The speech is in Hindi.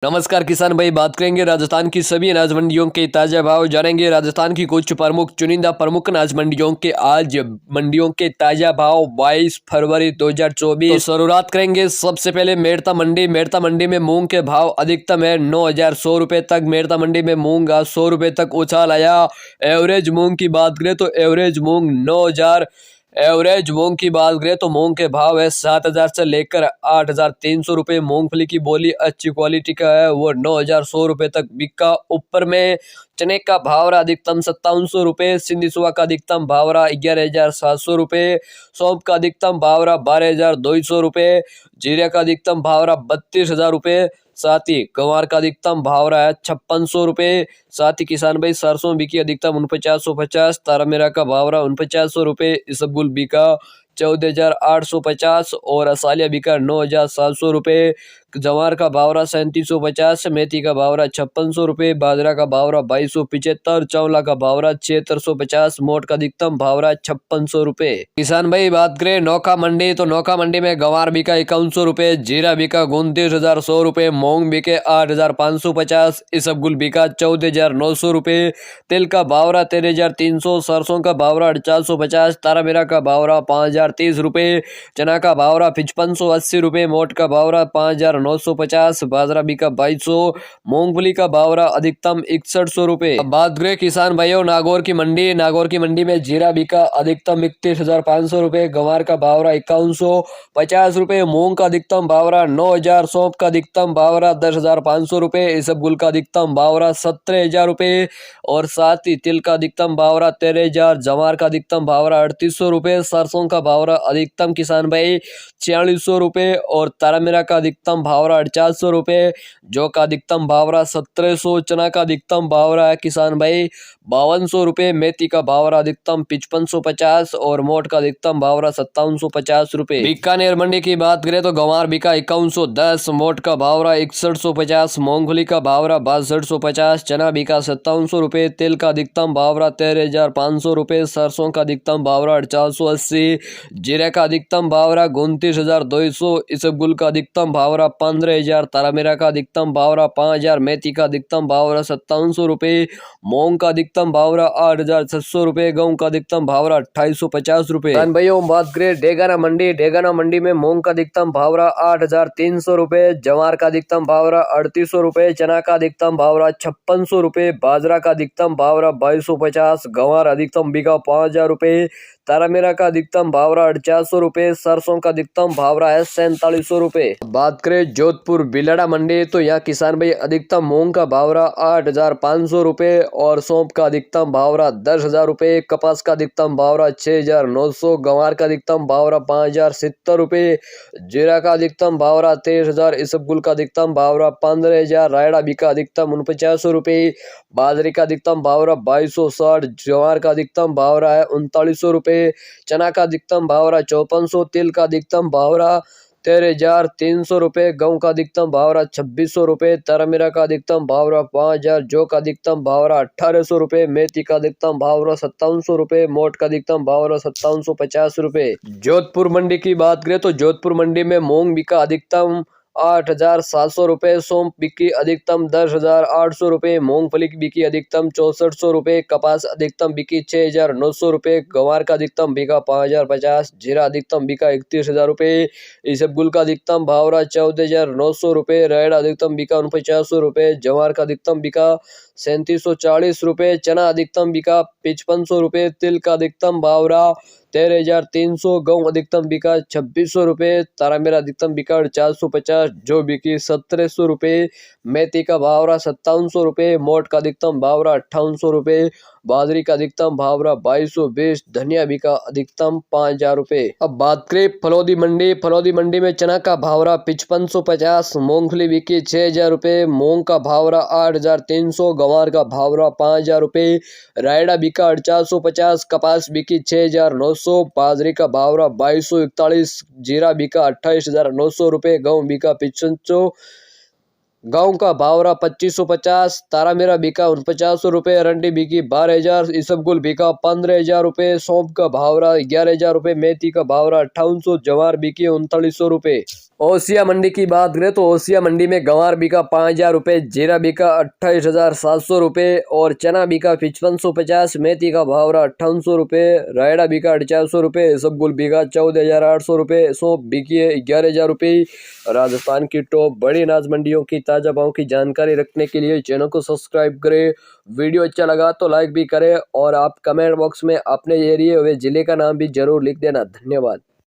नमस्कार किसान भाई, बात करेंगे राजस्थान की सभी अनाज मंडियों के ताजा भाव। जानेंगे राजस्थान की कुछ चुनिंदा प्रमुख अनाज मंडियों के आज मंडियों के ताजा भाव 22 फरवरी 2024। तो शुरुआत करेंगे सबसे पहले मेड़ता मंडी में मूंग के भाव अधिकतम है 9,100 रुपए तक। मेड़ता मंडी में मूंग आज 100 रुपए तक उछाल आया। एवरेज मूंग की बात करें तो एवरेज मूंग की बात करें तो मूंग के भाव है 7,000 से लेकर 8,300 रुपए। मूंगफली की बोली अच्छी क्वालिटी का है, वो 9,100 रुपए तक बिका। ऊपर में चने का भाव रहा अधिकतम 5700 रुपए। सिंधी सुहा का अधिकतम भाव रहा 11,700 रुपए। सौंफ का अधिकतम भाव रहा 12,200 रुपए। जीरे का अधिकतम भाव रहा 32,000 रुपए। साथ ही गंवार का अधिकतम भाव रहा है 5600 रुपए। साथ ही किसान भाई सरसों बिकी अधिकतम 4950। तारामीरा का भाव रहा 4900 रुपए। इसबगुल बिका 14,850 और असालिया बिका 9,700 रुपए। जवार का भाव रहा 3750। मेथी का भाव रहा 5600 रुपए। बाजरा का भाव रहा 2275। चावला का भाव रहा 7650। मोट का अधिकतम भाव रहा 5600 रुपए। किसान भाई बात करें नौका मंडी तो नौका मंडी में गंवार बिका 5100 रुपए। जीरा बिका 29,100 रुपए। मूंग बिके 8,550। इसबगुल बिका 14,900 रुपए। तिल का भाव रहा 13,300। सरसों का भाव रहा 450। तारामीरा का भाव रहा 5,030 रुपए। चना का भाव रहा 5580 रुपए। मोट का भाव रहा 5,950। बाजरा बिका 2200। मूंगफली का भाव रहा अधिकतम 6100 रुपए। अब बात करें किसान भाइयों नागौर की मंडी में जीरा बिका अधिकतम 31,500 रुपए। गंवार का भाव रहा 5150 रुपए। मूंग का अधिकतम भाव रहा 9,000। सौंफ का अधिकतम भाव रहा 10,500 रुपए। इसबगुल का अधिकतम भाव रहा 17,000 रुपए और साथ ही तिल का अधिकतम भाव रहा 13,000। जवार का अधिकतम भाव रहा 3800 रुपए। सरसों का भाव रहा अधिकतम किसान भाई 4600 रुपए और तारामीरा का अधिकतम भाव रहा 400 रुपए। जौ का अधिकतम भाव रहा 1700। चना का अधिकतम भाव रहा है किसान भाई 5200 रुपए। मेथी का भाव रहा अधिकतम 5550 और मोट का अधिकतम भाव रहा 5750 रुपए। बीकानेर मंडी की बात करें तो गंवार बिका 5110। मोट का भाव रहा 6150। मूंगफली का भाव रहा 6250। चना बिका 5700 रुपए। तेल का अधिकतम भाव रहा 13,500 रुपए। सरसों का अधिकतम भाव रहा 480। जीरे का अधिकतम भाव रहा 29,200। इसबगुल का अधिकतम भाव रहा 15,000। तारामीरा का अधिकतम भाव रहा 5,000। मेथी का अधिकतम भाव रहा 5700 रुपए। मूंग का अधिकतम भाव रहा 8,600 रुपए। गेहूं का अधिकतम भाव रहा 2,850 रुपए। भाइयों बात करें डेगाना मंडी में मूंग का अधिकतम भाव रहा 8,300 रुपए। जवार का अधिकतम भाव रहा 3,800 रुपए। चना का अधिकतम भाव रहा 5,600 रुपए। बाजरा का अधिकतम भाव रहा 2,250। गंवार अधिकतम बिका 5,000 रुपए। तारामीरा का अधिकतम भाव रहा 400 रुपए। सरसों का अधिकतम भाव रहा है 4700 रुपए। बात करें जोधपुर बिलड़ा मंडी तो यहाँ किसान भाई अधिकतम मूंग का भाव रहा 8,500 रुपए और सौंफ का अधिकतम भाव रहा 10,000 रुपए। कपास का अधिकतम भाव रहा 6,900। गंवार का अधिकतम भाव रहा 5,070 रुपए। जीरा का अधिकतम भाव रहा 23,000। इसबगुल का अधिकतम भाव रहा 15,000। रायड़ा बिका अधिकतम 4900 रुपए। बाजरे का अधिकतम भाव रहा 2260। जवार का अधिकतम भाव रहा है 3900 रुपए। चना का अधिकतम भाव रहा 5400। तिल का अधिकतम भाव रहा 13,300 रुपए। गेहूं का अधिकतम भाव रहा 2,600 रुपए। तारामीरा का अधिकतम भाव रहा 5,000। जौ का अधिकतम भाव रहा 1,800 रुपए। मेथी का अधिकतम भाव रहा 5700 रुपए। मोट का अधिकतम भाव रहा 5750 रुपए। जोधपुर मंडी की बात करें तो जोधपुर मंडी में मूंग बिका अधिकतम 8,700 रुपए। सौंफ बिकी अधिकतम 10,800 रुपए। मूंगफली की बिकी अधिकतम 6400 रुपए। कपास अधिकतम बिकी 6,900 रुपए। गंवार का अधिकतम बिका 5,050। जीरा अधिकतम बिका 31,000 रुपए। इसबगुल का अधिकतम भाव रहा 14,900 रुपए। रेड अधिकतम बिका 4900 रुपए। जवार का अधिकतम बिका 3740 रुपए। चना अधिकतम बिका 5500 रुपए। तिल का अधिकतम भाव रहा 13,300। गेहूं अधिकतम बिका 2,600 रुपए। तारामीरा अधिकतम बिका 450। जो बिकी 1,700 रुपए। मेथी का भाव रहा 5700 रुपए। मोट का अधिकतम भाव रहा 5800 रुपए। बाजरी का अधिकतम भाव रहा 2220। धनिया बिका अधिकतम 5,000 रुपए। अब बात करें फलौदी मंडी में चना का भाव रहा 5550। मूंगफली बिकी 6,000 रुपए। मूंग का भाव रहा 8,300। गंवार का भाव रहा 5,000 रुपए। रायड़ा बिका 450। कपास बिकी 6,900। बाजरी का भाव रहा 2,241। जीरा बिका 28,900 रुपए। गेहूं बिका 5,500। गाँव का भावरा 2550, तारा मेरा बिका 4900 रुपये, अरंडी बिकी 12,000, इसबगुल बिका 15,000 रुपये, सौंफ का भावरा 11,000 रुपये, मेथी का भावरा 5800, जवार बिकी 3900 रुपये। ओसिया मंडी की बात करें तो ओसिया मंडी में गंवार बिका 5,000 रुपये, जीरा बिका 28,700 रुपये और चना बिका 5550, मेथी का भावरा 5800 रुपये, रायड़ा बिका 450 रुपये, इसबगुल बिका 14,800 रुपये, सौंफ बिकी है 11,000 रुपये। राजस्थान की टॉप बड़ी अनाज मंडियों की ताज़ा भाव की जानकारी रखने के लिए चैनल को सब्सक्राइब करें। वीडियो अच्छा लगा तो लाइक भी करें और आप कमेंट बॉक्स में अपने एरिया व जिले का नाम भी जरूर लिख देना। धन्यवाद।